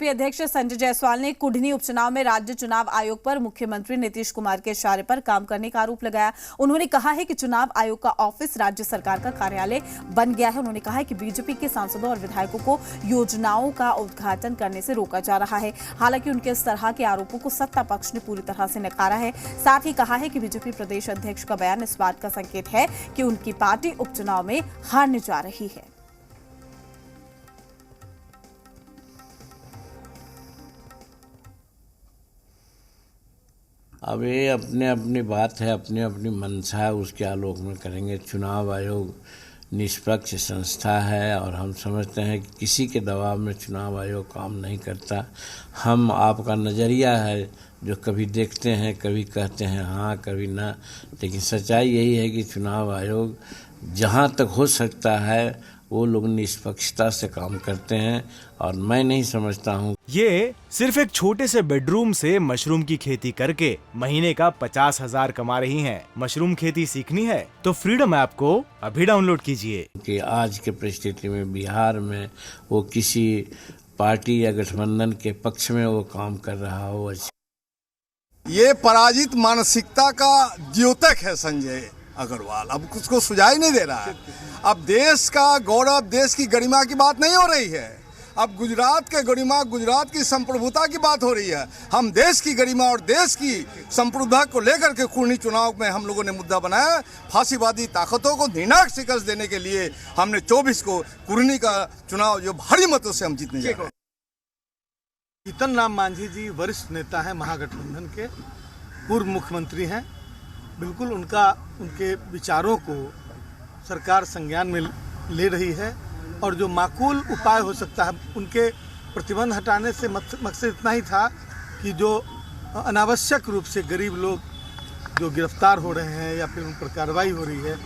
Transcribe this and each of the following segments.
BJP अध्यक्ष संजय जायसवाल ने कुढ़नी उपचुनाव में राज्य चुनाव आयोग पर मुख्यमंत्री नीतीश कुमार के इशारे पर काम करने का आरोप लगाया। उन्होंने कहा है कि चुनाव आयोग का ऑफिस राज्य सरकार का कार्यालय बन गया है। उन्होंने कहा है कि बीजेपी के सांसदों और विधायकों को योजनाओं का उद्घाटन करने से रोका जा रहा है। हालांकि उनके इस तरह के आरोपों को सत्ता पक्ष ने पूरी तरह से नकारा है। साथ ही कहा है कि बीजेपी प्रदेश अध्यक्ष का बयान इस बात का संकेत है कि उनकी पार्टी उपचुनाव में हारने जा रही है। अब ये अपने अपनी बात है, अपनी अपनी मंशा है, उसके आलोक में करेंगे। चुनाव आयोग निष्पक्ष संस्था है और हम समझते हैं कि किसी के दबाव में चुनाव आयोग काम नहीं करता। हम आपका नज़रिया है जो कभी देखते हैं, कभी कहते हैं हाँ, कभी ना, लेकिन सच्चाई यही है कि चुनाव आयोग जहाँ तक हो सकता है वो लोग निष्पक्षता से काम करते हैं और मैं नहीं समझता हूँ। ये सिर्फ एक छोटे से बेडरूम से मशरूम की खेती करके महीने का 50,000 कमा रही हैं। मशरूम खेती सीखनी है तो फ्रीडम ऐप को अभी डाउनलोड कीजिए। कि आज के परिस्थिति में बिहार में वो किसी पार्टी या गठबंधन के पक्ष में वो काम कर रहा हो। ये पराजित मानसिकता का द्योतक है संजय अग्रवाल। अब उसको सुझाई नहीं दे रहा है। अब देश का गौरव, देश की गरिमा की बात नहीं हो रही है। अब गुजरात के गरिमा, गुजरात की संप्रभुता की बात हो रही है। हम देश की गरिमा और देश की संप्रभुता को लेकर के कुढ़नी चुनाव में हम लोगों ने मुद्दा बनाया। फांसीवादी ताकतों को निर्णायक शिकस्त देने के लिए हमने 24 को कुढ़नी का चुनाव जो भारी मतों से हम जीतने जा रहे हैं। जीतन राम मांझी जी वरिष्ठ नेता हैं, महागठबंधन के पूर्व मुख्यमंत्री हैं। बिल्कुल उनके विचारों को सरकार संज्ञान में ले रही है और जो माकूल उपाय हो सकता है उनके प्रतिबंध हटाने से मकसद इतना ही था कि जो अनावश्यक रूप से गरीब लोग जो गिरफ्तार हो रहे हैं या फिर उन पर कार्रवाई हो रही है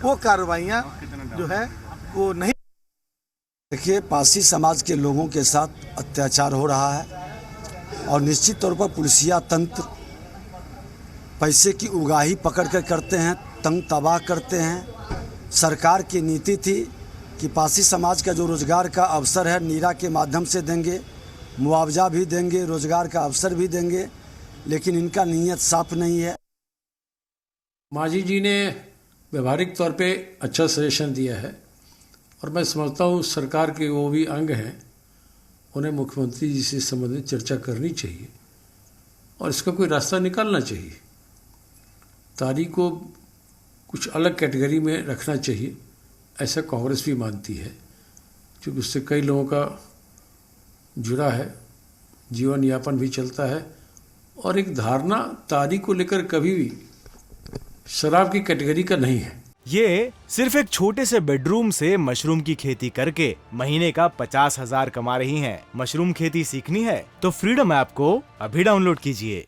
वो कार्रवाइयाँ जो है वो नहीं। देखिए, पारसी समाज के लोगों के साथ अत्याचार हो रहा है और निश्चित तौर पर पुलिसिया तंत्र पैसे की उगाही पकड़ कर करते हैं, तंग तबाह करते हैं। सरकार की नीति थी कि पारसी समाज का जो रोजगार का अवसर है नीरा के माध्यम से देंगे, मुआवजा भी देंगे, रोजगार का अवसर भी देंगे, लेकिन इनका नीयत साफ नहीं है। मांझी जी ने व्यवहारिक तौर पे अच्छा सजेशन दिया है और मैं समझता हूँ सरकार के वो भी अंग हैं, उन्हें मुख्यमंत्री जी से संबंधित चर्चा करनी चाहिए और इसका कोई रास्ता निकालना चाहिए। तारीख को कुछ अलग कैटेगरी में रखना चाहिए, ऐसा कांग्रेस भी मानती है, क्योंकि उससे कई लोगों का जुड़ा है, जीवन यापन भी चलता है। और एक धारणा तारीख को लेकर कभी भी शराब की कैटेगरी का नहीं है। ये सिर्फ एक छोटे से बेडरूम से मशरूम की खेती करके महीने का 50,000 कमा रही हैं। मशरूम खेती सीखनी है तो फ्रीडम ऐप को अभी डाउनलोड कीजिए।